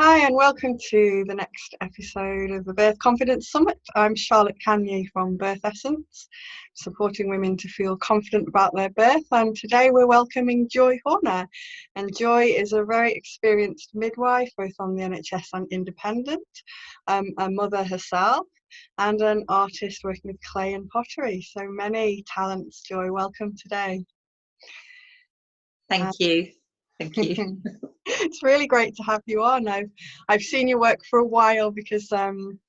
Hi, and welcome to the next episode of the Birth Confidence Summit. I'm Charlotte Cagny from Birth Essence, supporting women to feel confident about their birth. And today we're welcoming Joy Horner. And Joy is a very experienced midwife, both on the NHS and independent, a mother herself, and an artist working with clay and pottery. So many talents, Joy. Welcome today. Thank you. Thank you. It's really great to have you on. I've seen your work for a while because one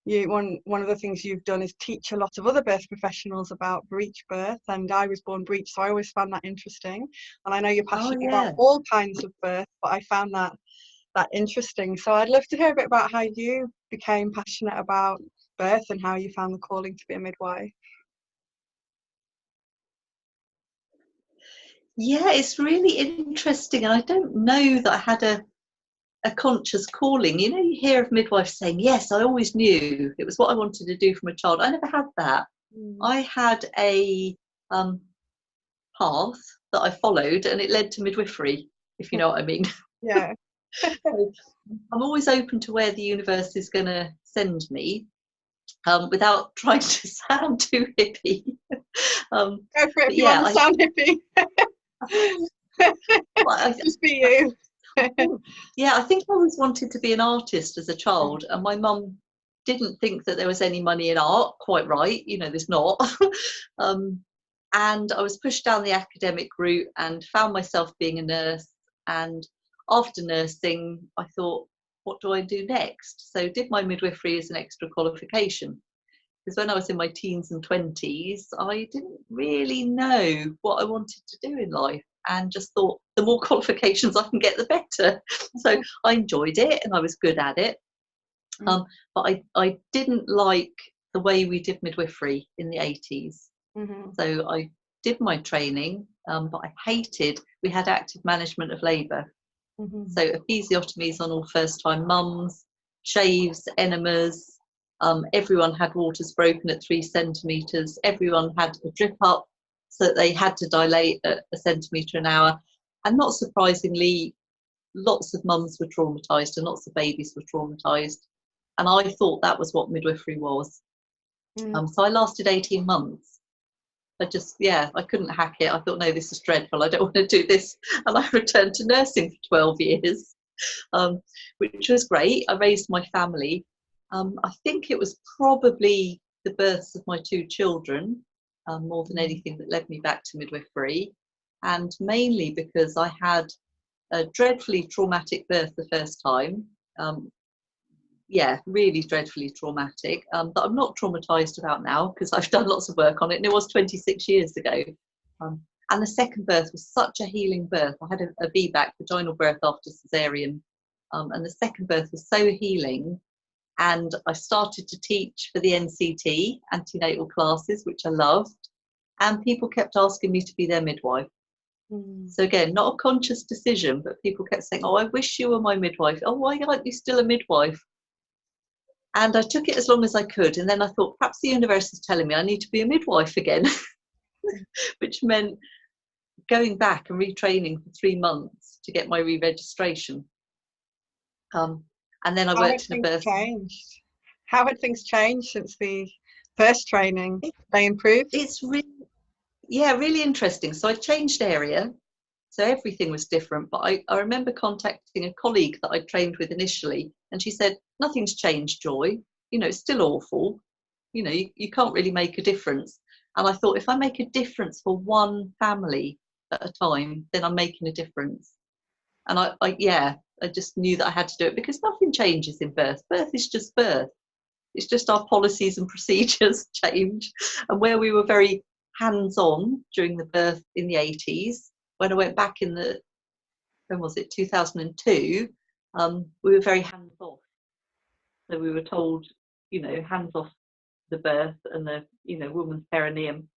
of the things you've done is teach a lot of other birth professionals about breech birth, and I was born breech, so I always found that interesting. And I know you're passionate about all kinds of birth, but I found that interesting. So I'd love to hear a bit about how you became passionate about birth and how you found the calling to be a midwife. Yeah, it's really interesting, and I don't know that I had a conscious calling. You know, you hear of midwives saying, yes, I always knew it was what I wanted to do from a child. I never had that. I had a path that I followed, and it led to midwifery, if you know what I mean. Yeah. I'm always open to where the universe is going to send me, without trying to sound too hippie. Go for it if you want to sound hippie. Just be you. I think I always wanted to be an artist as a child, and my mum didn't think that there was any money in art. Quite right, you know, there's not. And I was pushed down the academic route and found myself being a nurse. And after nursing, I thought, what do I do next? So did my midwifery as an extra qualification. Because when I was in my teens and 20s, I didn't really know what I wanted to do in life, and just thought the more qualifications I can get, the better. So I enjoyed it and I was good at it. But I didn't like the way we did midwifery in the 80s. So I did my training, but I hated, we had active management of labour. So episiotomies on all first-time mums, shaves, enemas. Everyone had waters broken at 3 centimetres. Everyone had a drip up, so that they had to dilate at 1 centimetre an hour. And not surprisingly, lots of mums were traumatised and lots of babies were traumatised. And I thought that was what midwifery was. So I lasted 18 months. I couldn't hack it. I thought, no, this is dreadful. I don't want to do this. And I returned to nursing for 12 years, which was great. I raised my family. I think it was probably the births of my 2 children, more than anything, that led me back to midwifery. And mainly because I had a dreadfully traumatic birth the first time. Really dreadfully traumatic, that I'm not traumatised about now because I've done lots of work on it, and it was 26 years ago. And the second birth was such a healing birth. I had a VBAC, vaginal birth after caesarean, and the second birth was so healing. And I started to teach for the NCT, antenatal classes, which I loved, and people kept asking me to be their midwife. So again, not a conscious decision, but people kept saying, oh, I wish you were my midwife. Oh, why aren't you still a midwife? And I took it as long as I could. And then I thought, perhaps the universe is telling me I need to be a midwife again, which meant going back and retraining for 3 months to get my re-registration. And then I worked in a birth. How had things changed since the first training? They improved? It's really interesting. So I changed area. So everything was different. But I remember contacting a colleague that I trained with initially, and she said, nothing's changed, Joy. You know, it's still awful. You know, you can't really make a difference. And I thought, if I make a difference for one family at a time, then I'm making a difference. And I just knew that I had to do it, because nothing changes in birth. Birth is just birth. It's just our policies and procedures change. And where we were very hands-on during the birth in the 80s, when I went back in when was it, 2002, we were very hands-off. So we were told, you know, hands off the birth and the, you know, woman's perineum.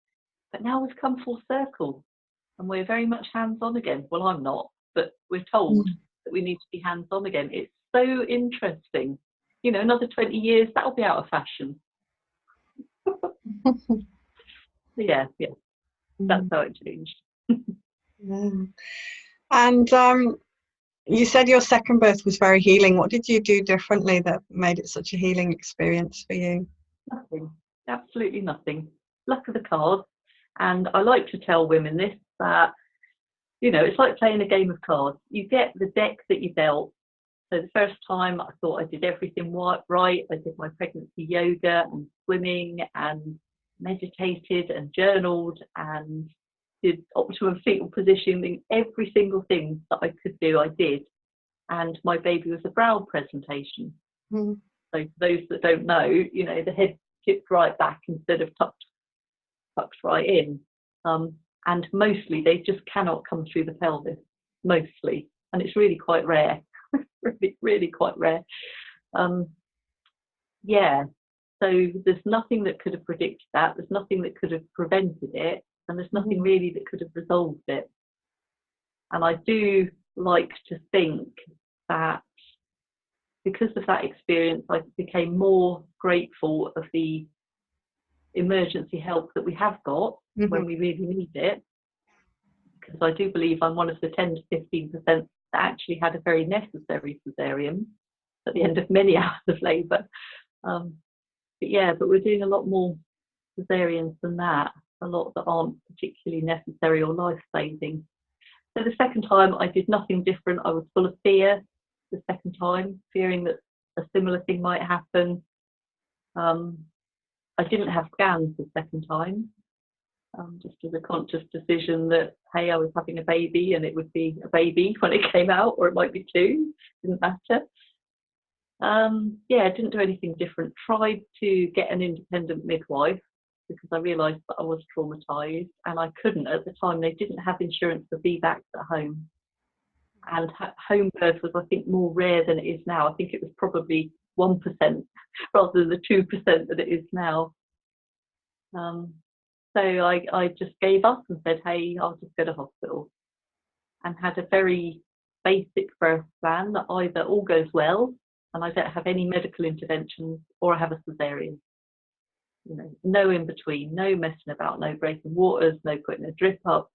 But now we've come full circle and we're very much hands-on again. Well, I'm not, but we're told that we need to be hands-on again. It's so interesting. You know, another 20 years, that'll be out of fashion. yeah, that's how it changed. And You said your second birth was very healing. What did you do differently that made it such a healing experience for you? Nothing, absolutely nothing. Luck of the cards. And I like to tell women this, that, you know, it's like playing a game of cards. You get the deck that you dealt. So the first time I thought I did everything right. I did my pregnancy yoga and swimming and meditated and journaled and did optimum fetal positioning. Every single thing that I could do, I did. And my baby was a brow presentation. Mm. So for those that don't know, you know, the head tipped right back instead of tucked right in. And mostly they just cannot come through the pelvis, mostly. And it's really quite rare, really quite rare. Yeah, so there's nothing that could have predicted that. There's nothing that could have prevented it. And there's nothing really that could have resolved it. And I do like to think that because of that experience, I became more grateful of the emergency help that we have got when we really need it. Because I do believe I'm one of the 10 to 15% that actually had a very necessary cesarean at the end of many hours of labour. But we're doing a lot more cesareans than that, a lot that aren't particularly necessary or life-saving. So the second time I did nothing different. I was full of fear the second time, fearing that a similar thing might happen. I didn't have scans the second time, just as a conscious decision that, hey, I was having a baby and it would be a baby when it came out, or it might be two, didn't matter. I didn't do anything different. Tried to get an independent midwife because I realised that I was traumatised and I couldn't at the time. They didn't have insurance for VBACs at home. And home birth was, I think, more rare than it is now. I think it was probably 1% rather than the 2% that it is now. So I just gave up and said, hey, I'll just go to hospital, and had a very basic birth plan that either all goes well and I don't have any medical interventions, or I have a cesarean. You know, no in between, no messing about, no breaking waters, no putting a drip up,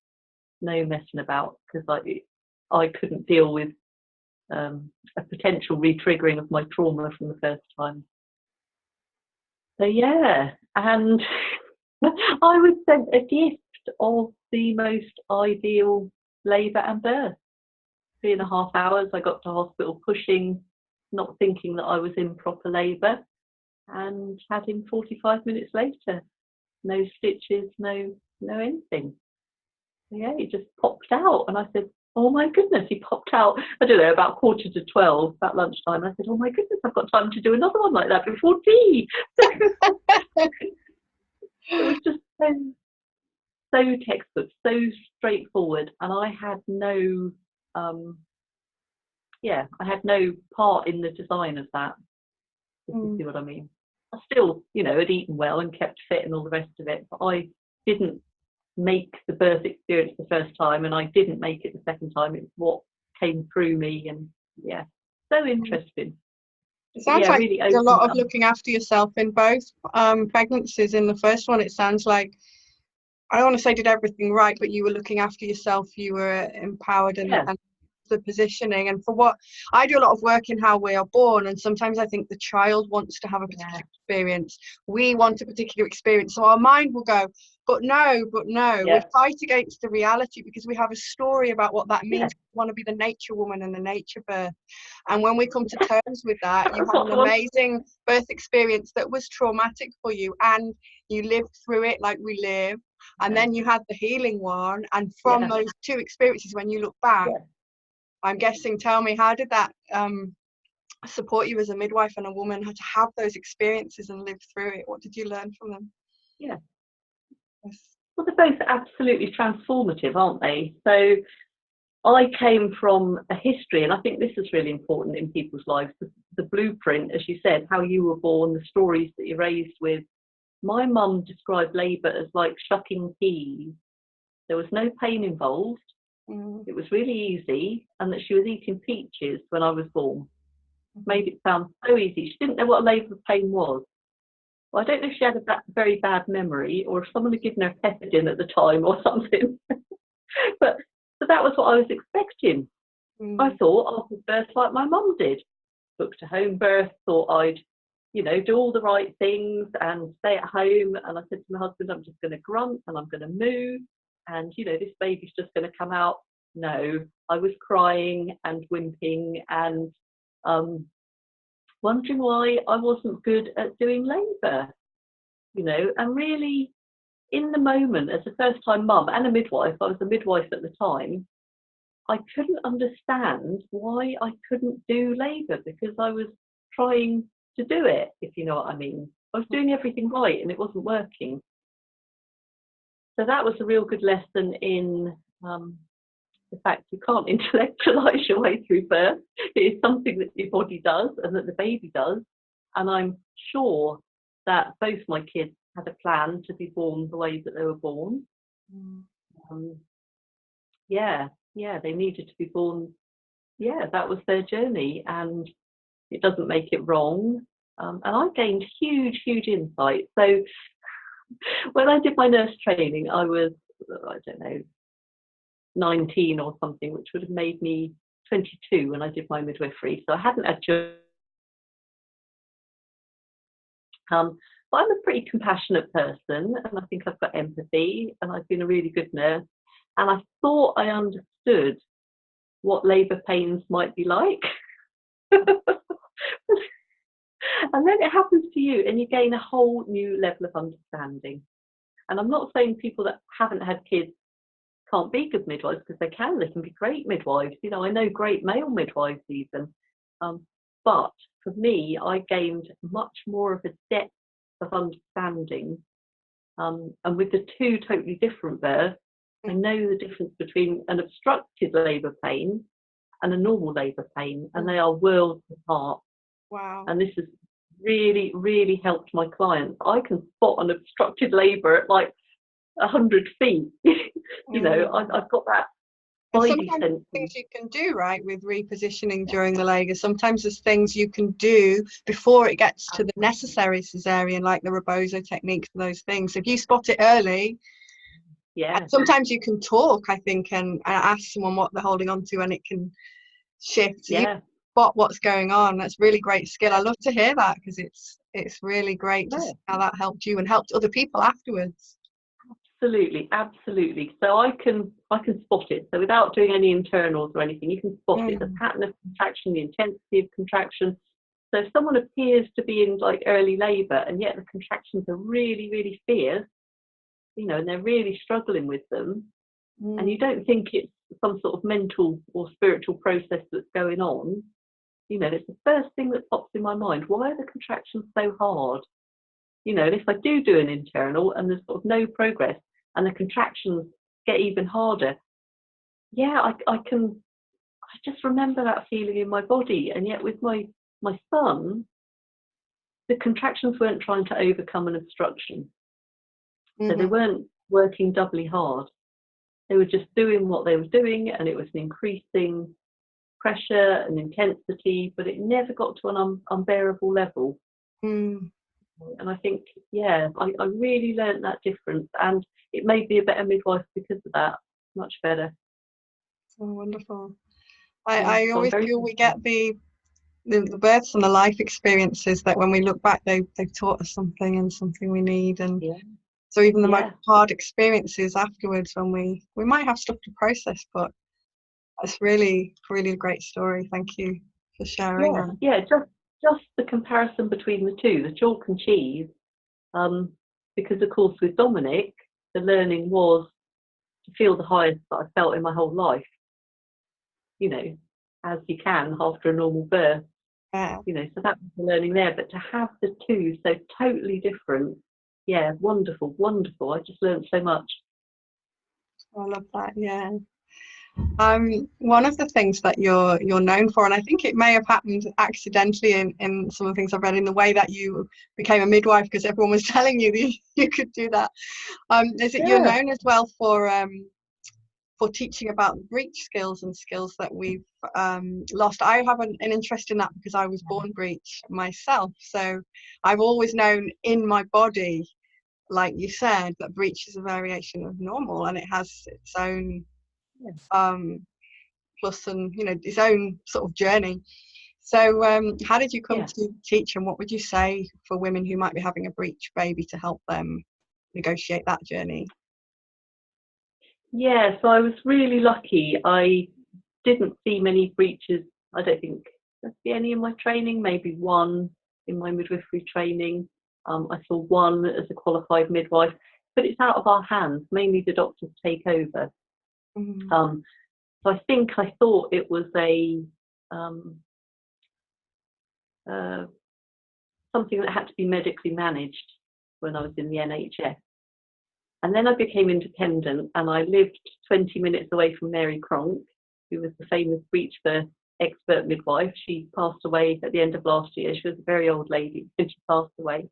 no messing about, because I couldn't deal with a potential re-triggering of my trauma from the first time. So yeah, and I was sent a gift of the most ideal labour and birth. 3.5 hours, I got to hospital pushing, not thinking that I was in proper labour, and had him 45 minutes later. No stitches, no anything. So yeah, he just popped out, and I said, oh my goodness, he popped out, I don't know, about 11:45, about lunchtime. I said, oh my goodness, I've got time to do another one like that before tea. It was just so textbook, so straightforward, and I had no part in the design of that, if you see what I mean. I still, had eaten well and kept fit and all the rest of it, but I didn't make the birth experience the first time, and I didn't make it the second time. It's what came through me, and so interesting. It sounds like really there's a lot of looking after yourself in both pregnancies. In the first one, it sounds like, I don't want to say did everything right, but you were looking after yourself, you were empowered, and the positioning. And for what I do a lot of work in how we are born, and sometimes I think the child wants to have a particular experience, we want a particular experience, so our mind will go, but no, we fight against the reality because we have a story about what that means. We want to be the nature woman and the nature birth, and when we come to terms with that, you had an amazing birth experience that was traumatic for you, and you lived through it like we live, and then you had the healing one, and from those two experiences, when you look back, I'm guessing, tell me, how did that support you as a midwife and a woman, how to have those experiences and live through it? What did you learn from them? Well, they're both absolutely transformative, aren't they? So I came from a history, and I think this is really important in people's lives, the blueprint, as you said, how you were born, the stories that you're raised with. My mum described labour as like shucking peas. There was no pain involved. It was really easy, and that she was eating peaches when I was born. Made it sound so easy. She didn't know what labour pain was. Well, I don't know if she had a very bad memory, or if someone had given her Pepidin at the time or something. But that was what I was expecting. I thought I would birth like my mum did. Booked a home birth, thought I'd, do all the right things and stay at home. And I said to my husband, I'm just going to grunt and I'm going to moo. And, this baby's just going to come out. No, I was crying and whimpering and wondering why I wasn't good at doing labour, and really in the moment as a first time mum and a midwife, I was a midwife at the time, I couldn't understand why I couldn't do labour because I was trying to do it, if you know what I mean. I was doing everything right and it wasn't working. So that was a real good lesson in the fact you can't intellectualise your way through birth. It is something that your body does and that the baby does. And I'm sure that both my kids had a plan to be born the way that they were born. They needed to be born. That was their journey, and it doesn't make it wrong. And I gained huge insight. So when I did my nurse training, I was, I don't know, 19 or something, which would have made me 22 when I did my midwifery. So I hadn't had children. But I'm a pretty compassionate person, and I think I've got empathy, and I've been a really good nurse. And I thought I understood what labour pains might be like. And then it happens to you and you gain a whole new level of understanding. And I'm not saying people that haven't had kids can't be good midwives, because they can be great midwives. I know great male midwives even. But for me, I gained much more of a depth of understanding. And with the two totally different births, I know the difference between an obstructed labour pain and a normal labour pain, and they are worlds apart. Wow. And this has really helped my clients. I can spot an obstructed labour at like 100 feet. I've got that. And sometimes there's things you can do, right, with repositioning during the labour. Sometimes there's things you can do before it gets to the necessary cesarean, like the Rebozo techniques and those things. If you spot it early, and sometimes you can talk, I think, and ask someone what they're holding on to, and it can shift. So you spot what's going on. That's really great skill. I love to hear that, because it's really great to see how that helped you and helped other people afterwards. Absolutely. So I can spot it. So without doing any internals or anything, you can spot it, the pattern of contraction, the intensity of contraction. So if someone appears to be in like early labour and yet the contractions are really fierce, and they're really struggling with them, and you don't think it's some sort of mental or spiritual process that's going on, it's the first thing that pops in my mind. Why are the contractions so hard? And if I do an internal and there's sort of no progress and the contractions get even harder, I just remember that feeling in my body. And yet with my son, the contractions weren't trying to overcome an obstruction. So they weren't working doubly hard. They were just doing what they were doing, and it was an increasing pressure and intensity, but it never got to an unbearable level. And I think, I really learned that difference, and it made me a better midwife because of that. Much better. Oh, wonderful. I always feel we get the births and the life experiences that when we look back, they've taught us something, and something we need. And so even the most hard experiences afterwards, when we might have stuff to process, but it's really a great story. Thank you for sharing. Just the comparison between the two, the chalk and cheese, because of course with Dominic, the learning was to feel the highest that I felt in my whole life, as you can after a normal birth. So that was the learning there. But to have the two so totally different, wonderful. I just learned so much. I love that. One of the things that you're known for, and I think it may have happened accidentally in some of the things I've read, in the way that you became a midwife, because everyone was telling you that you could do that, is that you're known as well for teaching about breech skills and skills that we've lost. I have an interest in that because I was born breech myself, so I've always known in my body, like you said, that breech is a variation of normal, and it has its own plus, and his own sort of journey. So how did you come to teach, and what would you say for women who might be having a breech baby to help them negotiate that journey? Yeah, so I was really lucky. I didn't see many breaches. I don't think I see any in my training, maybe one in my midwifery training. I saw one as a qualified midwife, but it's out of our hands. Mainly the doctors take over. So I think I thought it was something that had to be medically managed when I was in the NHS. And then I became independent, and I lived 20 minutes away from Mary Cronk, who was the famous Breech Birth expert midwife. She passed away at the end of last year. She was a very old lady, and she passed away.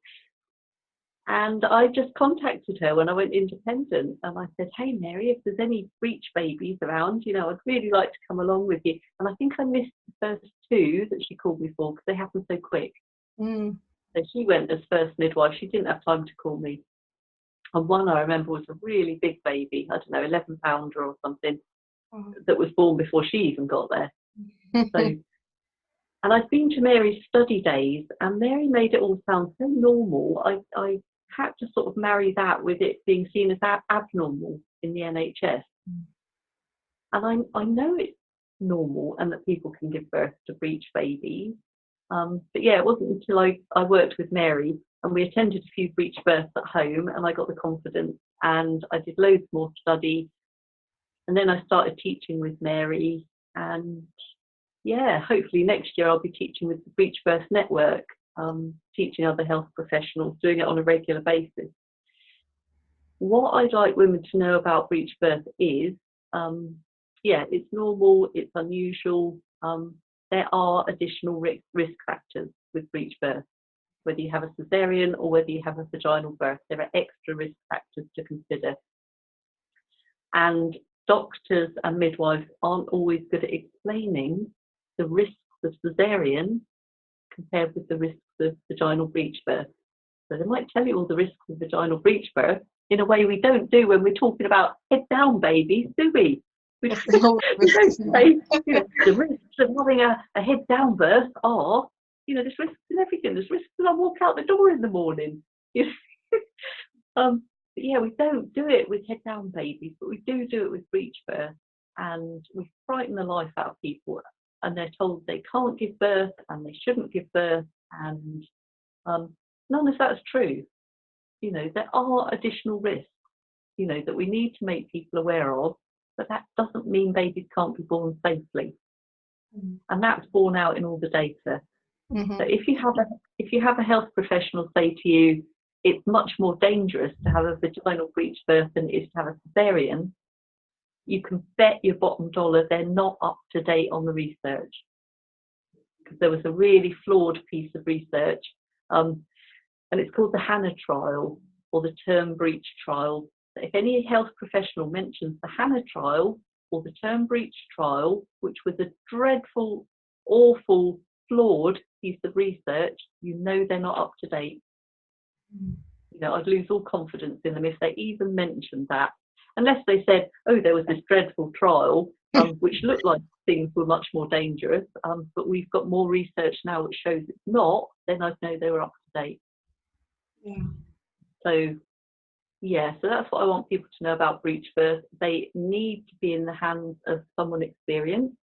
And I just contacted her when I went independent, and I said, "Hey Mary, if there's any breech babies around, I'd really like to come along with you." And I think I missed the first two that she called me for because they happened so quick. So she went as first midwife. She didn't have time to call me. And one I remember was a really big baby, I don't know, 11-pounder or something, that was born before she even got there. So, and I'd been to Mary's study days, and Mary made it all sound so normal. I had to sort of marry that with it being seen as abnormal in the NHS. And I know it's normal and that people can give birth to breech babies. But yeah, it wasn't until I worked with Mary and we attended a few breech births at home, and I got the confidence, and I did loads more study. And then I started teaching with Mary, and yeah, hopefully next year I'll be teaching with the Breech Birth Network, teaching other health professionals, doing it on a regular basis. What I'd like women to know about breech birth is, it's normal, it's unusual. There are additional risk factors with breech birth. Whether you have a cesarean or whether you have a vaginal birth, there are extra risk factors to consider. And doctors and midwives aren't always good at explaining the risks of cesarean compared with the risks of vaginal breech birth. So they might tell you all the risks of vaginal breech birth in a way we don't do when we're talking about head down babies, do we? We don't say, the risks of having a head down birth are, there's risks in everything. There's risks when I walk out the door in the morning. But yeah, we don't do it with head down babies, but we do it with breech birth, and we frighten the life out of people, and they're told they can't give birth and they shouldn't give birth, and none of that's true. There are additional risks, that we need to make people aware of, but that doesn't mean babies can't be born safely. And that's borne out in all the data. So if you have a health professional say to you, it's much more dangerous to have a vaginal breech birth than it is to have a cesarean, you can bet your bottom dollar they're not up to date on the research. Because there was a really flawed piece of research, and it's called the Hannah trial, or the term breech trial. So if any health professional mentions the Hannah trial or the term breech trial, which was a dreadful, awful, flawed piece of research, they're not up to date. I'd lose all confidence in them if they even mentioned that, unless they said, "Oh, there was this dreadful trial which looked like things were much more dangerous, but we've got more research now which shows it's not," then I'd know they were up to date. So that's what I want people to know about breech birth. They need to be in the hands of someone experienced.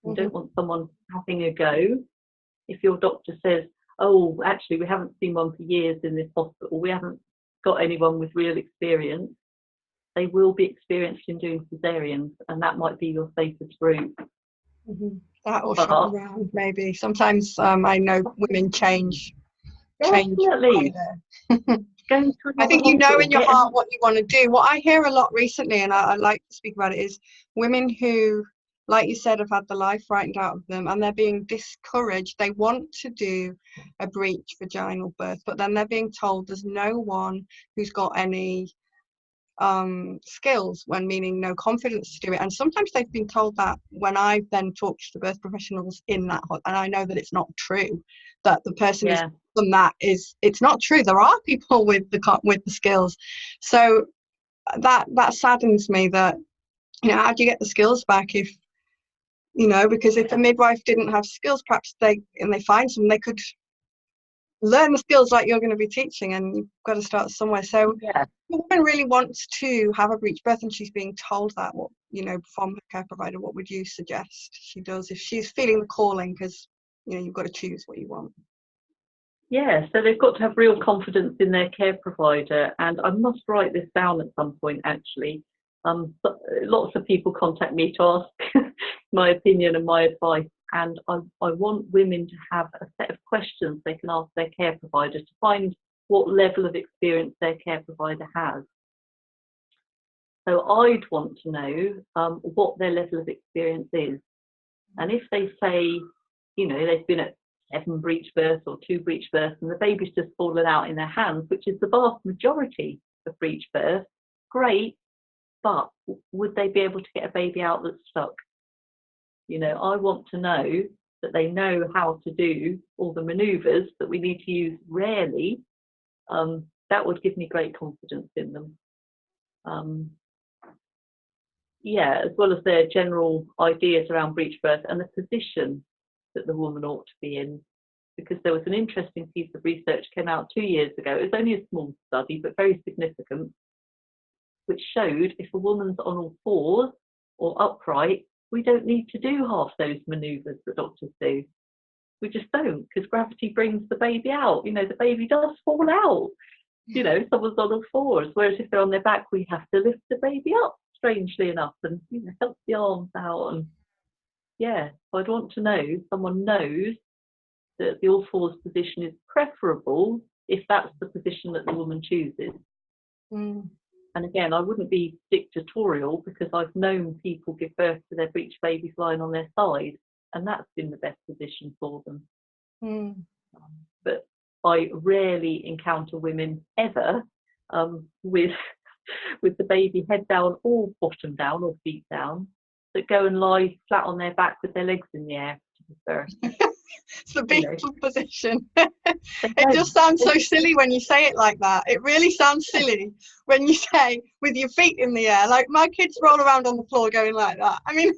You don't want someone having a go. If your doctor says, "Oh, actually, we haven't seen one for years in this hospital, we haven't got anyone with real experience," they will be experienced in doing cesareans, and that might be your safest route. That will shop around, maybe. Sometimes I know women change. Definitely. I think in your heart what you want to do. What I hear a lot recently, and I like to speak about it, is women who, like you said, have had the life frightened out of them, and they're being discouraged. They want to do a breech vaginal birth, but then they're being told there's no one who's got any skills, when meaning no confidence to do it. And sometimes they've been told that when I've then talked to birth professionals in that, and I know that it's not true, that the person is from that is, it's not true. There are people with the skills. So that saddens me, that how do you get the skills back if you know, because if a midwife didn't have skills, perhaps they find some, they could learn the skills like you're going to be teaching, and you've got to start somewhere. So Yeah. if a woman really wants to have a breech birth and she's being told that, what, you know, from her care provider, what would you suggest she does if she's feeling the calling? Because, you know, you've got to choose what you want. Yeah, so they've got to have real confidence in their care provider, and I must write this down at some point actually. But lots of people contact me to ask my opinion and my advice, and I want women to have a set of questions they can ask their care provider to find what level of experience their care provider has. So I'd want to know what their level of experience is, and if they say, you know, they've been at 7 breech births or 2 breech births and the baby's just fallen out in their hands, which is the vast majority of breech births, great, but would they be able to get a baby out that's stuck? You know, I want to know that they know how to do all the manoeuvres that we need to use rarely. That would give me great confidence in them. Yeah, as well as their general ideas around breech birth and the position that the woman ought to be in. Because there was an interesting piece of research came out 2 years ago. It was only a small study, but very significant, which showed if a woman's on all fours or upright, we don't need to do half those manoeuvres that doctors do. We just don't, because gravity brings the baby out. You know, the baby does fall out. You know, someone's on all fours, whereas if they're on their back, we have to lift the baby up, strangely enough, and, you know, help the arms out. And yeah, so I'd want to know, someone knows that the all fours position is preferable if that's the position that the woman chooses. And again, I wouldn't be dictatorial, because I've known people give birth to their breech babies lying on their side, and that's been the best position for them. But I rarely encounter women ever with the baby head down or bottom down or feet down that go and lie flat on their back with their legs in the air to give birth. It's the beautiful position. It don't. just sounds so silly when you say it like that. It really sounds silly when you say with your feet in the air. Like, my kids roll around on the floor going like that. I mean,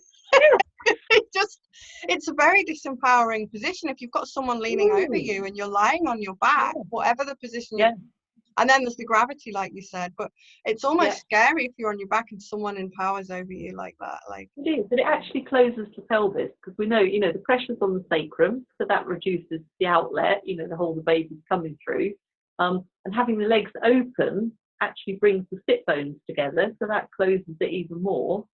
it's a very disempowering position if you've got someone leaning over you and you're lying on your back, whatever the position you're. And then there's the gravity, like you said, but it's almost scary if you're on your back and someone empowers over you like that. Like, it is, but it actually closes the pelvis, because we know, you know, the pressure's on the sacrum, so that reduces the outlet, you know, the hole the baby's coming through. And having the legs open actually brings the sit bones together, so that closes it even more.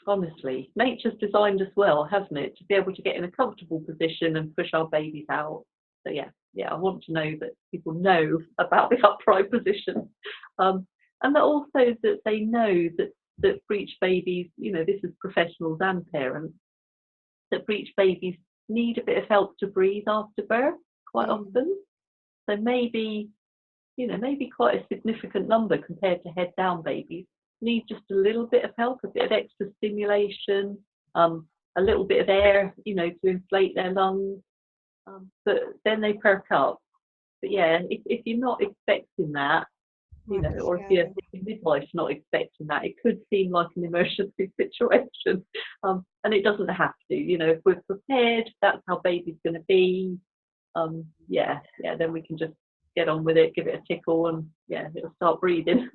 Honestly, nature's designed us well, hasn't it, to be able to get in a comfortable position and push our babies out. So yeah, I want to know that people know about the upright position, and that also that they know that breech babies, you know, this is professionals and parents, that breech babies need a bit of help to breathe after birth quite often. So maybe, you know, maybe quite a significant number compared to head down babies need just a little bit of help, a bit of extra stimulation, a little bit of air, you know, to inflate their lungs. But then they perk up. But yeah, if you're not expecting that, you know, or if your midwife's not expecting that, it could seem like an emergency situation. And it doesn't have to. You know, if we're prepared, that's how baby's going to be. Then we can just get on with it, give it a tickle, and it'll start breathing.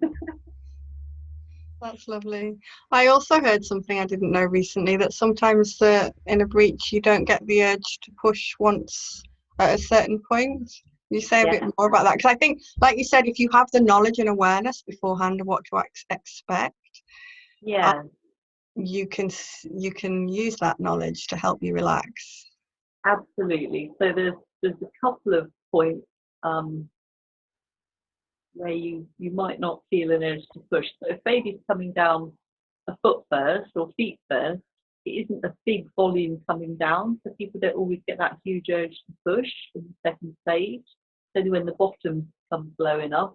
That's lovely. I also heard something I didn't know recently, that sometimes in a breech you don't get the urge to push once at a certain point. Can you say a bit more about that? Because I think, like you said, if you have the knowledge and awareness beforehand of what to expect, you can use that knowledge to help you relax. Absolutely. So there's a couple of points where you might not feel an urge to push. So if baby's coming down a foot first or feet first, it isn't a big volume coming down, so people don't always get that huge urge to push in the second stage. It's only when the bottom comes low enough.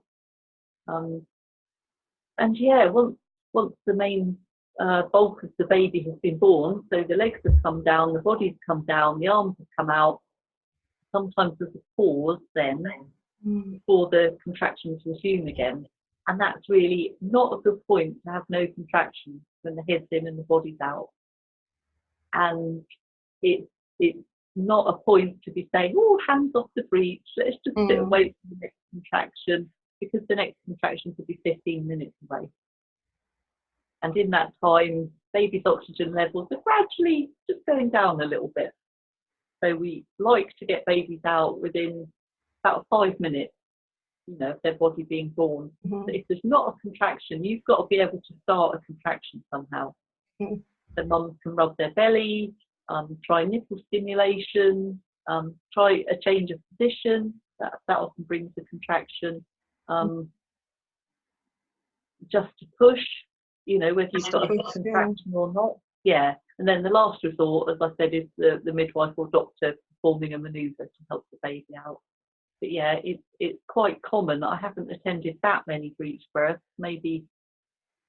Once the main bulk of the baby has been born, so the legs have come down, the body's come down, the arms have come out, sometimes there's a pause then before the contractions resume again. And that's really not a good point to have no contractions when the head's in and the body's out. And it's not a point to be saying, oh, hands off the breech, let's just sit and wait for the next contraction, because the next contraction could be 15 minutes away. And in that time, baby's oxygen levels are gradually just going down a little bit. So we like to get babies out within about 5 minutes, you know, of their body being born. So if there's not a contraction, you've got to be able to start a contraction somehow. The mums can rub their belly, try nipple stimulation, try a change of position. That often brings a contraction. Just to push, you know, whether you've got a contraction or not. Yeah. And then the last resort, as I said, is the midwife or doctor performing a manoeuvre to help the baby out. But yeah, it's quite common. I haven't attended that many breech births, maybe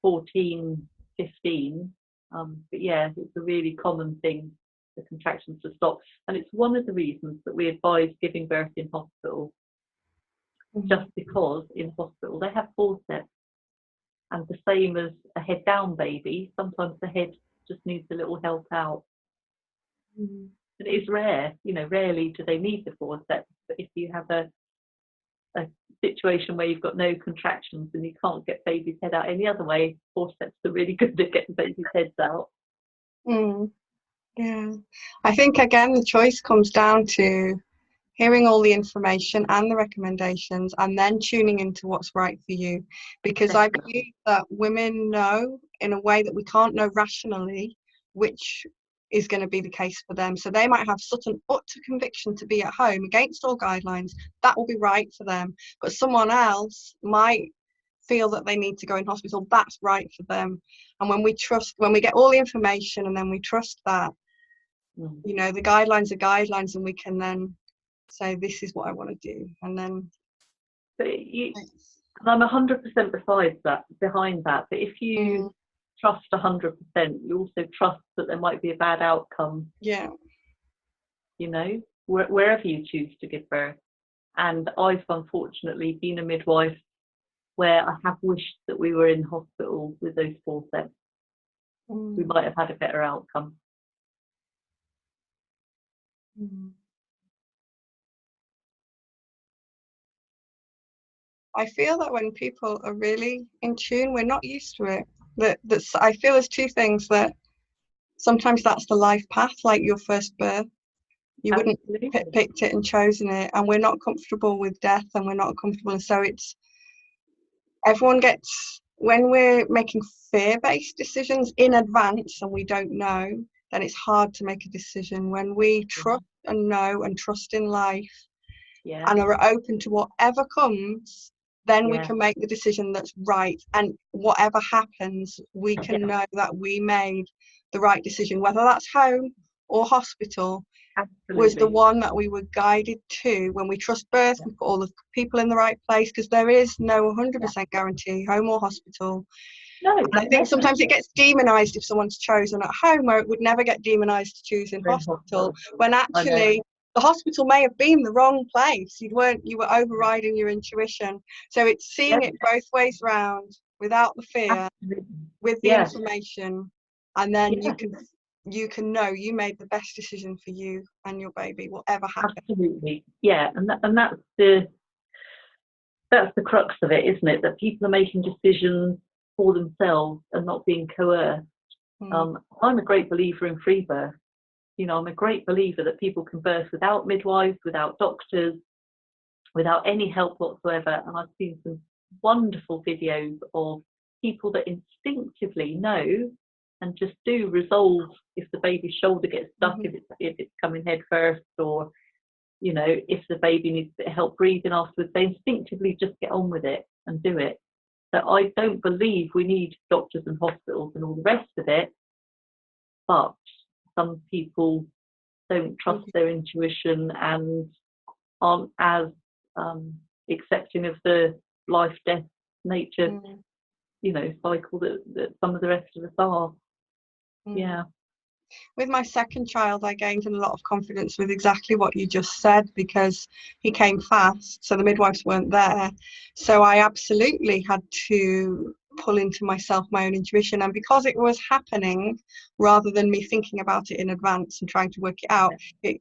14, 15. But yeah, it's a really common thing, the contractions to stop. And it's one of the reasons that we advise giving birth in hospital, just because in hospital they have forceps. And the same as a head down baby, sometimes the head just needs a little help out. And it is rare, you know, rarely do they need the forceps. But if you have a situation where you've got no contractions and you can't get baby's head out any other way, forceps are really good at getting baby's heads out. Yeah, I think again the choice comes down to hearing all the information and the recommendations, and then tuning into what's right for you. Because I believe that women know in a way that we can't know rationally which is going to be the case for them. So they might have such an utter conviction to be at home against all guidelines, that will be right for them. But someone else might feel that they need to go in hospital, that's right for them. And when we get all the information and then we trust that, you know, the guidelines are guidelines, and we can then say, this is what I want to do. And then I'm 100% behind that. But if you trust 100%, you also trust that there might be a bad outcome. Yeah. You know, wherever you choose to give birth. And I've unfortunately been a midwife where I have wished that we were in hospital with those forceps. We might have had a better outcome. I feel that when people are really in tune, we're not used to it. I feel there's two things, that sometimes that's the life path, like your first birth. You wouldn't have picked it and chosen it, and we're not comfortable with death, and we're not comfortable. And so when we're making fear-based decisions in advance and we don't know, then it's hard to make a decision. When we trust and know and trust in life, and are open to whatever comes, then we can make the decision that's right. And whatever happens, we can know that we made the right decision, whether that's home or hospital. Was the one that we were guided to. When we trust birth, we put all the people in the right place, because there is no 100% guarantee, home or hospital. No, and I think sometimes it gets demonized if someone's chosen at home, where it would never get demonized to choose in hospital, when actually the hospital may have been the wrong place. You were overriding your intuition. So it's seeing it both ways round, without the fear, with the information, and then you can know you made the best decision for you and your baby, whatever happens. Absolutely, yeah, and that's the crux of it, isn't it? That people are making decisions for themselves and not being coerced. I'm a great believer in free birth. You know, I'm a great believer that people can birth without midwives, without doctors, without any help whatsoever. And I've seen some wonderful videos of people that instinctively know and just do resolve if the baby's shoulder gets stuck, if it's coming head first, or, you know, if the baby needs a bit of help breathing afterwards, they instinctively just get on with it and do it. So I don't believe we need doctors and hospitals and all the rest of it, but some people don't trust their intuition and aren't as accepting of the life, death, nature, you know, cycle that some of the rest of us are. Yeah. With my second child, I gained a lot of confidence with exactly what you just said, because he came fast, so the midwives weren't there. So I absolutely had to pull into myself my own intuition, and because it was happening rather than me thinking about it in advance and trying to work it out,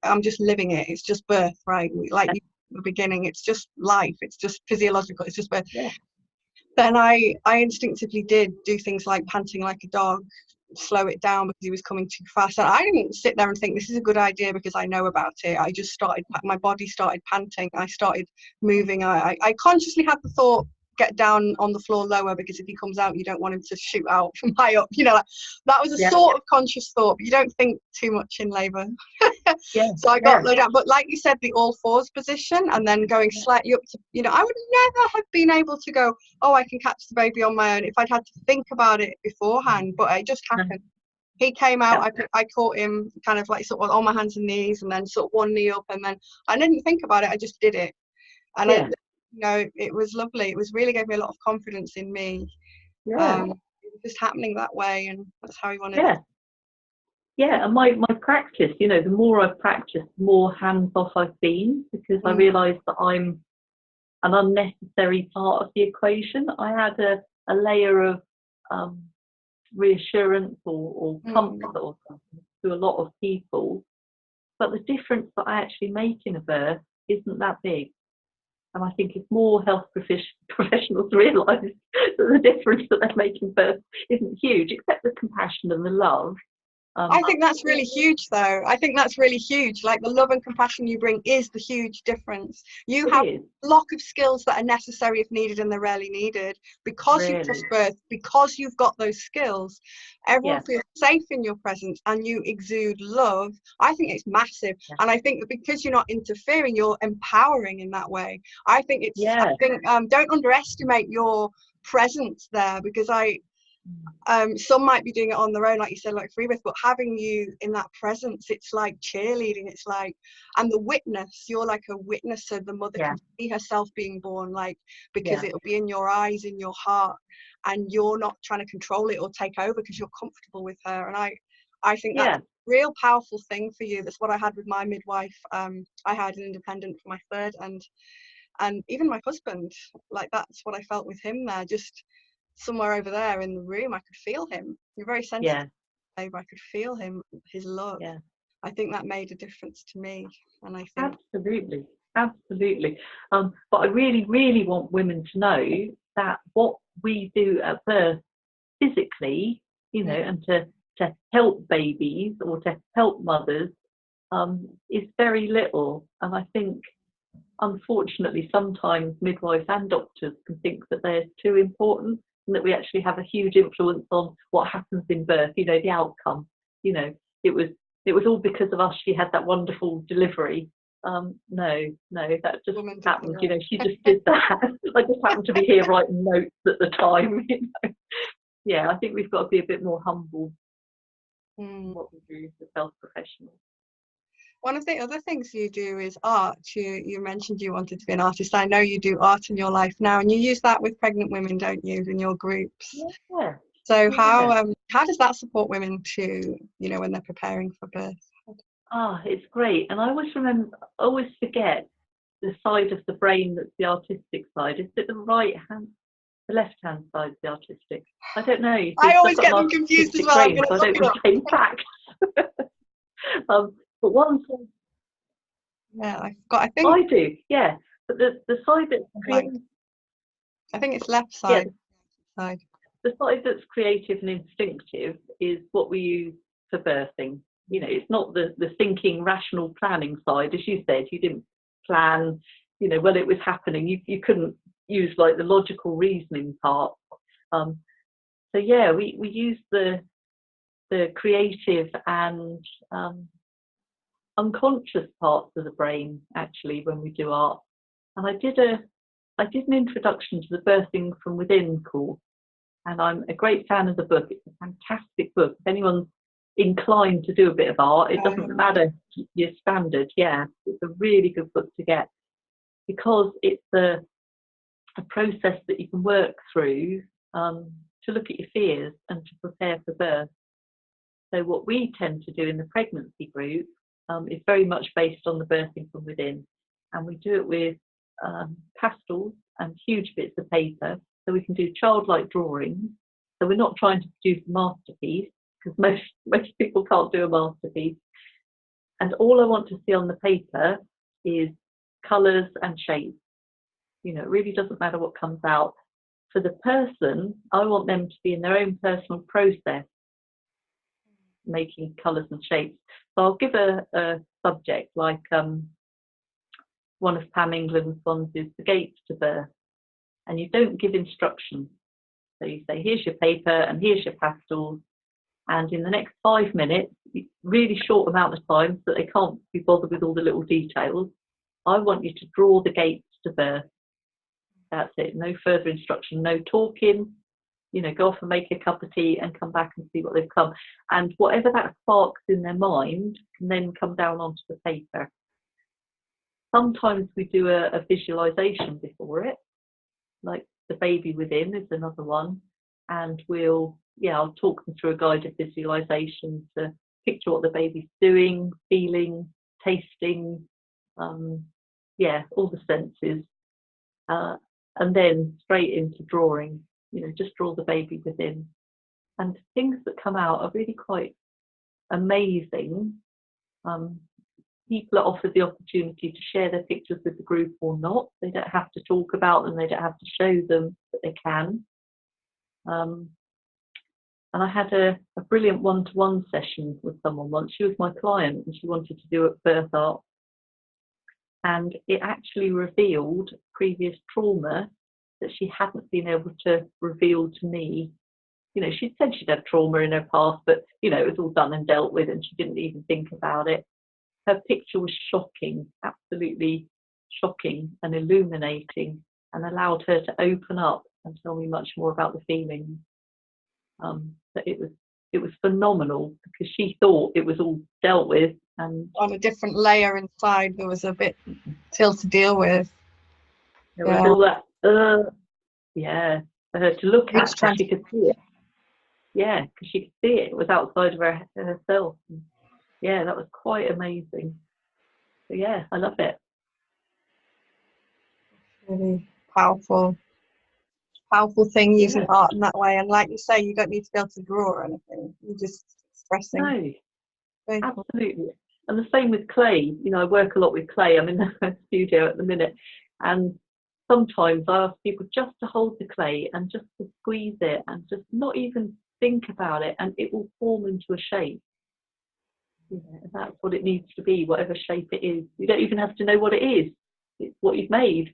I'm just living it. It's just birth, right? Like you at the beginning, it's just life, it's just physiological, it's just birth. Yeah. Then I instinctively did do things like panting like a dog, slow it down because he was coming too fast. And I didn't sit there and think this is a good idea because I know about it. I just started, my body started panting. I started moving. I consciously had the thought, get down on the floor lower, because if he comes out, you don't want him to shoot out from high up. You know, like, that was a sort of conscious thought, but you don't think too much in labour. So I got low down, but like you said, the all fours position, and then going slightly up to, you know, I would never have been able to go, oh, I can catch the baby on my own, if I'd had to think about it beforehand. But it just happened. He came out, I caught him kind of like sort of on my hands and knees, and then sort of one knee up, and then I didn't think about it, I just did it. And I, you know, it was lovely. It was really gave me a lot of confidence in me. It was just happening that way, and that's how he wanted it. Yeah, and my practice, you know, the more I've practiced, the more hands off I've been, because I realised that I'm an unnecessary part of the equation. I had a layer of reassurance or comfort or something to a lot of people, but the difference that I actually make in a birth isn't that big. And I think if more health professionals realise that the difference that they're making birth isn't huge, except the compassion and the love. I think that's really huge, though. I think that's really huge. Like, the love and compassion you bring is the huge difference. You have a block of skills that are necessary if needed, and they're rarely needed. Because you've just birthed, because you've got those skills, everyone feels safe in your presence, and you exude love. I think it's massive. And I think that because you're not interfering, you're empowering in that way. I think it's, I think, don't underestimate your presence there, because some might be doing it on their own, like you said, like free birth, but having you in that presence, it's like cheerleading. It's like, and the witness, you're like a witness, so the mother can see herself being born, like, because it'll be in your eyes, in your heart, and you're not trying to control it or take over because you're comfortable with her. And I think that's a real powerful thing for you. That's what I had with my midwife. I had an independent for my third, and even my husband, like, that's what I felt with him there. Just somewhere over there in the room, I could feel him. You're very sensitive. I could feel him, his love. I think that made a difference to me. And I think absolutely. But I really, really want women to know that what we do at birth physically, you know, and to help babies or to help mothers is very little. And I think, unfortunately, sometimes midwives and doctors can think that they're too important, and that we actually have a huge influence on what happens in birth, you know, the outcome. You know, it was all because of us she had that wonderful delivery. No, that just happened. You know, she just did that. I just happened to be here writing notes at the time. You know? Yeah, I think we've got to be a bit more humble in what we do as health professionals. One of the other things you do is art. You mentioned you wanted to be an artist. I know you do art in your life now, and you use that with pregnant women, don't you, in your groups? Yeah. So how does that support women to, you know, when they're preparing for birth? It's great. And I always forget the side of the brain that's the artistic side. Is it the right hand, the left hand side, the artistic? I don't know. I always get them confused as well. Brain, so I don't retain facts. But one side. I think I do. Yeah, but the side that's I think it's left side. The side that's creative and instinctive is what we use for birthing. You know, it's not the thinking, rational planning side. As you said, you didn't plan, you know, when it was happening. You couldn't use like the logical reasoning part. So yeah, we use the creative and unconscious parts of the brain actually when we do art. And I did an introduction to the Birthing from Within course, and I'm a great fan of the book. It's a fantastic book. If anyone's inclined to do a bit of art, it doesn't matter your standard. Yeah, it's a really good book to get, because it's a process that you can work through to look at your fears and to prepare for birth. So what we tend to do in the pregnancy group is very much based on the birthing from within, and we do it with pastels and huge bits of paper, so we can do childlike drawings. So we're not trying to produce a masterpiece, because most people can't do a masterpiece. And all I want to see on the paper is colours and shapes. You know, it really doesn't matter what comes out. For the person, I want them to be in their own personal process, making colours and shapes. So I'll give a subject like one of Pam England's ones is the gates to birth, and you don't give instructions. So you say, here's your paper and here's your pastels, and in the next 5 minutes, really short amount of time so that they can't be bothered with all the little details, I want you to draw the gates to birth. That's it, no further instruction, no talking. You know, go off and make a cup of tea and come back and see what they've come. And whatever that sparks in their mind can then come down onto the paper. Sometimes we do a visualization before it, like the baby within is another one. And I'll talk them through a guided visualization to picture what the baby's doing, feeling, tasting, all the senses. And then straight into drawing. You know, just draw the baby within. And things that come out are really quite amazing. People are offered the opportunity to share their pictures with the group or not. They don't have to talk about them, they don't have to show them, but they can. And I had a brilliant one-to-one session with someone once. She was my client and she wanted to do a birth art. And it actually revealed previous trauma that she hadn't been able to reveal to me. You know, she'd said she'd had trauma in her past, but, you know, it was all done and dealt with and she didn't even think about it. Her picture was shocking, absolutely shocking and illuminating, and allowed her to open up and tell me much more about the feelings. But it was phenomenal because she thought it was all dealt with. And on a different layer inside, there was a bit still to deal with. There was all that, for her to look at because she could see it. Yeah, because she could see it. It was outside of herself. And yeah, that was quite amazing. So yeah, I love it. Really powerful thing using art in that way. And like you say, you don't need to be able to draw or anything. You're just expressing. No, absolutely. And the same with clay. You know, I work a lot with clay. I'm in the studio at the minute, and sometimes I ask people just to hold the clay and just to squeeze it and just not even think about it, and it will form into a shape. You know, and that's what it needs to be, whatever shape it is. You don't even have to know what it is. It's what you've made.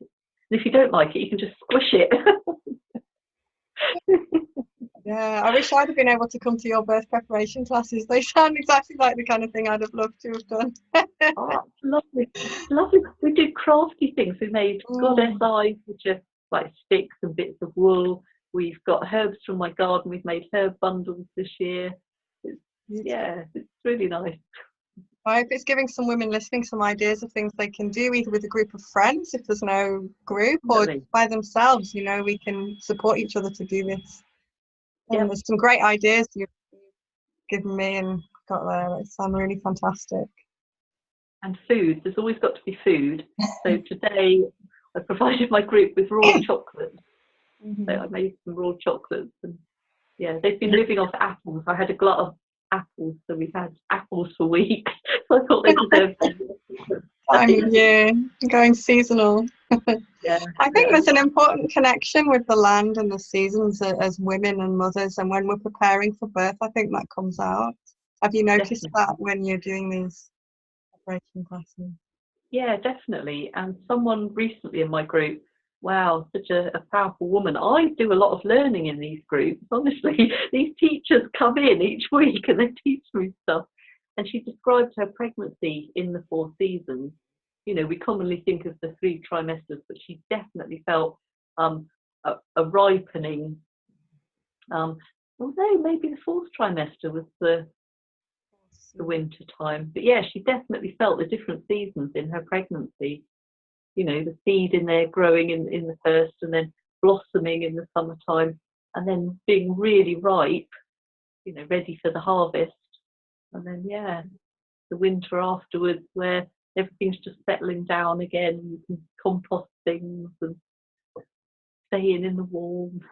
And if you don't like it, you can just squish it. Yeah, I wish I'd have been able to come to your birth preparation classes. They sound exactly like the kind of thing I'd have loved to have done. Oh, lovely. Lovely. We did crafty things. We made goddess eyes, which are like sticks and bits of wool. We've got herbs from my garden. We've made herb bundles this year. It's really nice. I hope it's giving some women listening some ideas of things they can do, either with a group of friends if there's no group, or by themselves. You know, we can support each other to do this. And there's some great ideas you've given me and got there. They sound really fantastic. And food, there's always got to be food. So today I provided my group with raw chocolates. So I made some raw chocolates, and they've been living off apples. I had a glut of apples, so we've had apples for weeks. So I thought they deserved it. Time of year, going seasonal. I think there's an important connection with the land and the seasons as women and mothers, and when we're preparing for birth, I think that comes out. Have you noticed that when you're doing these preparation classes? Yeah, definitely. And someone recently in my group, wow, such a powerful woman. I do a lot of learning in these groups, honestly. These teachers come in each week and they teach me stuff. And she described her pregnancy in the 4 seasons. You know, we commonly think of the 3 trimesters, but she definitely felt a ripening. Although maybe the 4th trimester was the winter time. But yeah, she definitely felt the different seasons in her pregnancy. You know, the seed in there growing in the first, and then blossoming in the summertime, and then being really ripe, you know, ready for the harvest And then, yeah, the winter afterwards where everything's just settling down again. You can compost things and staying in the warmth.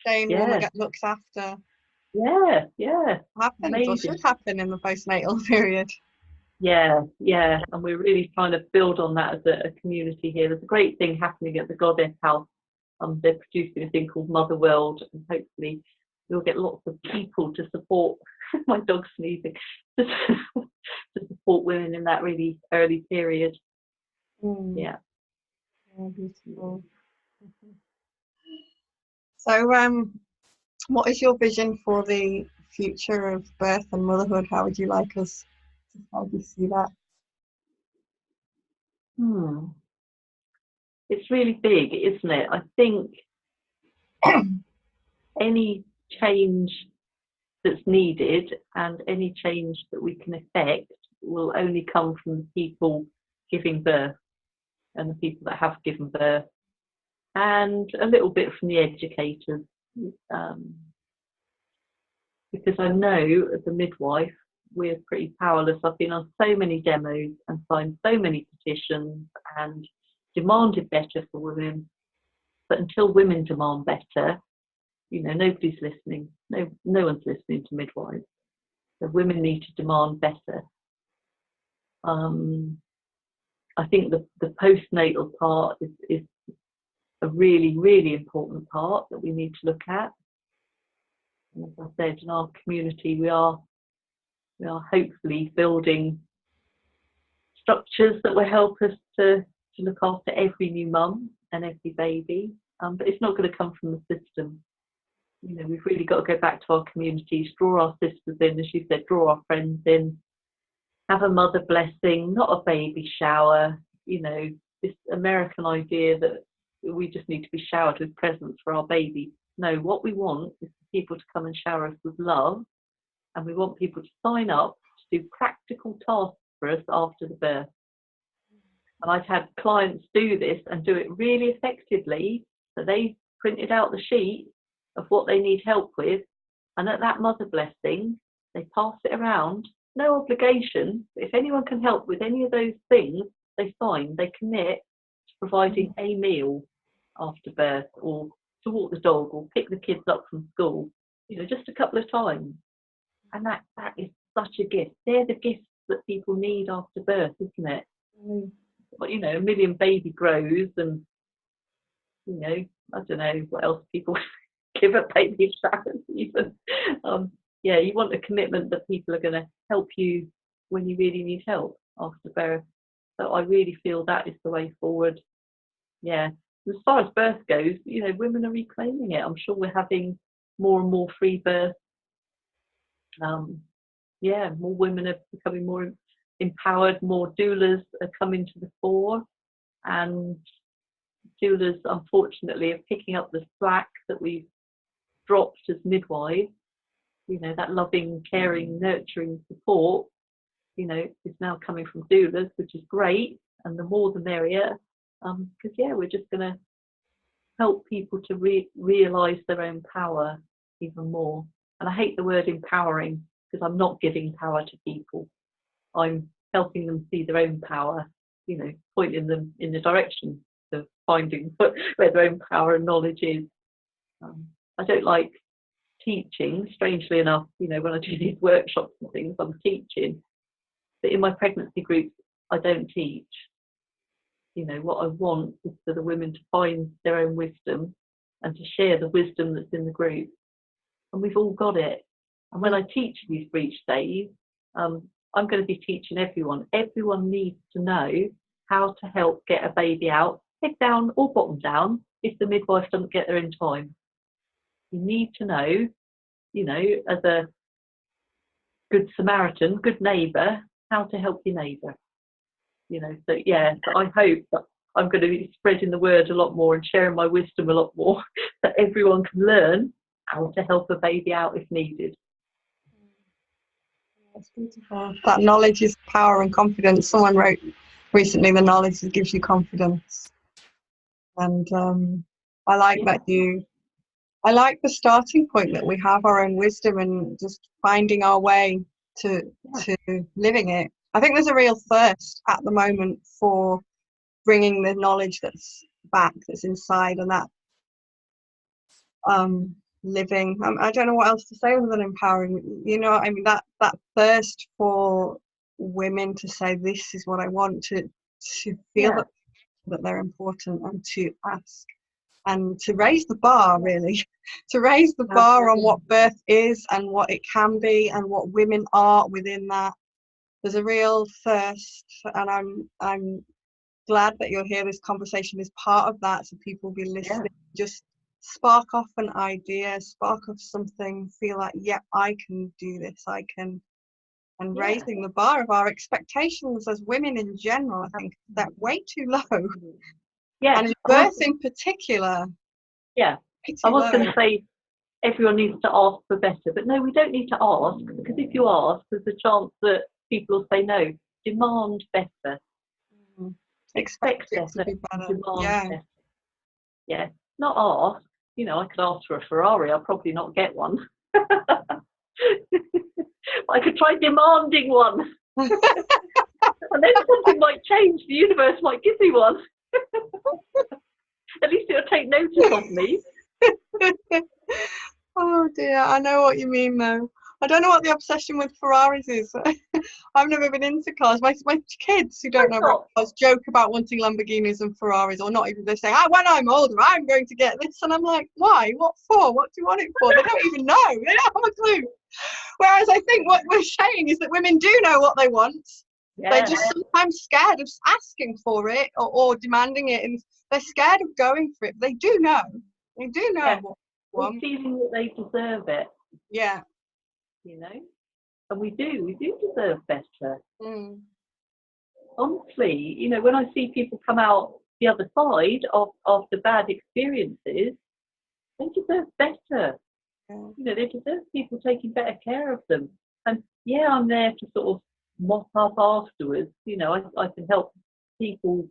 Staying warm and get looked after. Yeah, yeah. Happens Amazing. or should happen in the postnatal period. Yeah, yeah. And we're really trying to build on that as a community here. There's a great thing happening at the Goddess House. They're producing a thing called Mother World, and hopefully we'll get lots of people to support my dog's sneezing to support women in that really early period. Yeah. Beautiful. So what is your vision for the future of birth and motherhood? How would you like us to, how do you see that? It's really big, isn't it? I think any change that's needed and any change that we can affect will only come from the people giving birth and the people that have given birth, and a little bit from the educators. Because I know as a midwife, we're pretty powerless. I've been on so many demos and signed so many petitions and demanded better for women. But until women demand better, you know, nobody's listening. No one's listening to midwives. So women need to demand better. I think the postnatal part is a really, really important part that we need to look at. And as I said, in our community, we are hopefully building structures that will help us to look after every new mum and every baby. But it's not going to come from the system. You know, we've really got to go back to our communities, draw our sisters in, as you said, draw our friends in, have a mother blessing, not a baby shower. You know, this American idea that we just need to be showered with presents for our baby. No, what we want is for people to come and shower us with love, and we want people to sign up to do practical tasks for us after the birth. And I've had clients do this and do it really effectively. So they printed out the sheet of what they need help with, and at that mother blessing, they pass it around. No obligation, but if anyone can help with any of those things, they sign, they commit to providing a meal after birth, or to walk the dog, or pick the kids up from school, you know, just a couple of times. And that is such a gift. They're the gifts that people need after birth, isn't it? But, you know, a million baby grows, and, you know, I don't know what else people give a baby showers even. Yeah, you want a commitment that people are going to help you when you really need help after birth. So I really feel that is the way forward. Yeah. As far as birth goes, you know, women are reclaiming it. I'm sure we're having more and more free births. Yeah, more women are becoming more empowered, more doulas are coming to the fore, and doulas unfortunately are picking up the slack that we've dropped as midwives. You know, that loving, caring, nurturing support, you know, is now coming from doulas, which is great, and the more the merrier, because yeah, we're just going to help people to realise their own power even more. And I hate the word empowering, because I'm not giving power to people. I'm helping them see their own power, you know, pointing them in the direction of finding where their own power and knowledge is. I don't like teaching, strangely enough. You know, when I do these workshops and things, I'm teaching. But in my pregnancy groups, I don't teach. You know, what I want is for the women to find their own wisdom and to share the wisdom that's in the group. And we've all got it. And when I teach these breech days, I'm going to be teaching everyone. Everyone needs to know how to help get a baby out, head down or bottom down, if the midwife doesn't get there in time. You need to know, you know, as a good Samaritan, good neighbour, how to help your neighbour. You know, so yeah, so I hope that I'm going to be spreading the word a lot more and sharing my wisdom a lot more, so everyone can learn how to help a baby out if needed. That's beautiful. That knowledge is power and confidence. Someone wrote recently, the knowledge that gives you confidence. And I like that I like the starting point that we have our own wisdom and just finding our way to living it. I think there's a real thirst at the moment for bringing the knowledge that's back, that's inside, and that living. I don't know what else to say other than empowering. You know, I mean, that thirst for women to say, this is what I want, to feel that they're important, and to ask and to raise the bar, really, to raise the bar on what birth is and what it can be and what women are within that. There's a real thirst, and I'm glad that you're here. This conversation is part of that, so people will be listening. Just spark off an idea, spark off something, feel like, yeah, I can do this, I can. And raising the bar of our expectations as women in general, I think that way too low. Yeah, and birth in particular. Yeah, I was going to say everyone needs to ask for better, but no, we don't need to ask, because if you ask, there's a chance that people will say no. Demand better. Expect better. Demand better. Yeah, not ask. You know, I could ask for a Ferrari, I'll probably not get one. I could try demanding one. And then something might change, the universe might give me one. At least it'll take notice of me. Oh dear, I know what you mean though. I don't know what the obsession with Ferraris is. I've never been into cars. My kids who don't know about cars joke about wanting Lamborghinis and Ferraris, or not even. They say, when I'm older, I'm going to get this. And I'm like, why? What for? What do you want it for? They don't even know. They don't have a clue. Whereas I think what we're saying is that women do know what they want. Yeah. They're just sometimes scared of asking for it or demanding it. And they're scared of going for it. They do know. They do know what they want. Feeling that they deserve it. Yeah. You know? And we do deserve better. Honestly, you know, when I see people come out the other side of the bad experiences, they deserve better. You know, they deserve people taking better care of them. And yeah, I'm there to sort of mop up afterwards. You know, I can help people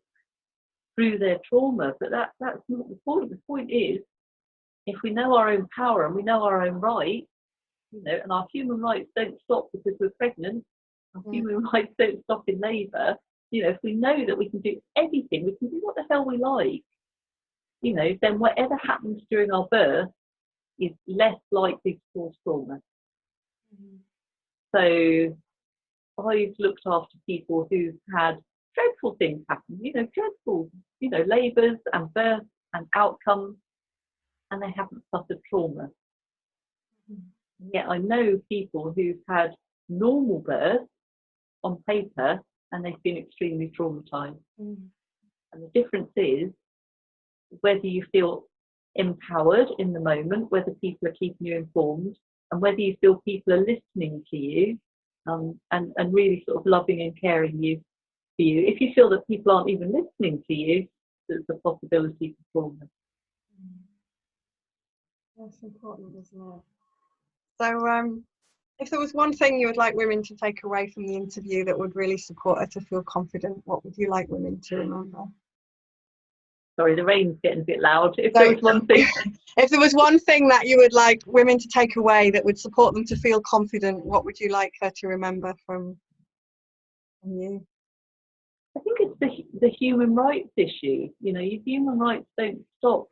through their trauma, but that's not the point. The point is, if we know our own power and we know our own rights, you know, and our human rights don't stop because we're pregnant, our human rights don't stop in labour, you know, if we know that we can do anything, we can do what the hell we like, you know, then whatever happens during our birth is less likely to cause trauma. So I've looked after people who've had dreadful things happen, you know, dreadful, you know, labours and births and outcomes, and they haven't suffered trauma. Yet I know people who've had normal births on paper and they've been extremely traumatised. And the difference is whether you feel empowered in the moment, whether people are keeping you informed, and whether you feel people are listening to you and really sort of loving and caring for you. If you feel that people aren't even listening to you, there's a possibility for trauma. That's important, isn't it? So if there was one thing you would like women to take away from the interview that would really support her to feel confident, what would you like women to remember? Sorry, the rain's getting a bit loud. If there was one thing, if there was one thing that you would like women to take away that would support them to feel confident, what would you like her to remember from you? I think it's the human rights issue. You know, your human rights don't stop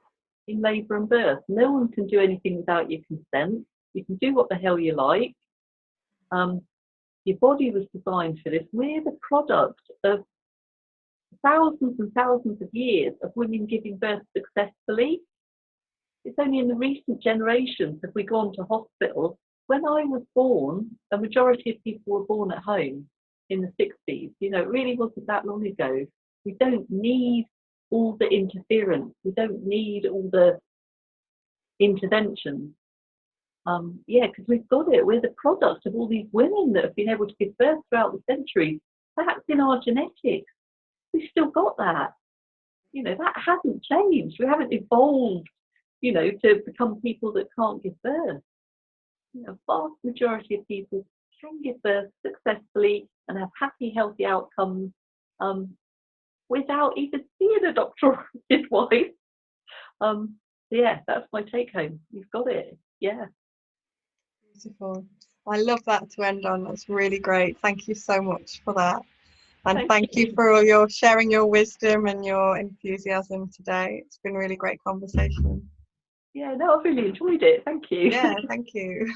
in labour and birth. No one can do anything without your consent. You can do what the hell you like. Your body was designed for this. We're the product of thousands and thousands of years of women giving birth successfully. It's only in the recent generations have we gone to hospitals. When I was born, a majority of people were born at home in the 60s. You know, it really wasn't that long ago. We don't need all the interference. We don't need all the interventions. Because we've got it. We're the product of all these women that have been able to give birth throughout the centuries. That's in our genetics. We've still got that. You know, that hasn't changed. We haven't evolved, you know, to become people that can't give birth. You know, vast majority of people can give birth successfully and have happy, healthy outcomes without even seeing a doctor or a midwife. Yeah, that's my take home. You've got it. Yeah. Beautiful. I love that to end on. That's really great. Thank you so much for that. And Thank thank you for all your sharing your wisdom and your enthusiasm today. It's been a really great conversation. Yeah, no, I've really enjoyed it. Thank you. Yeah, thank you.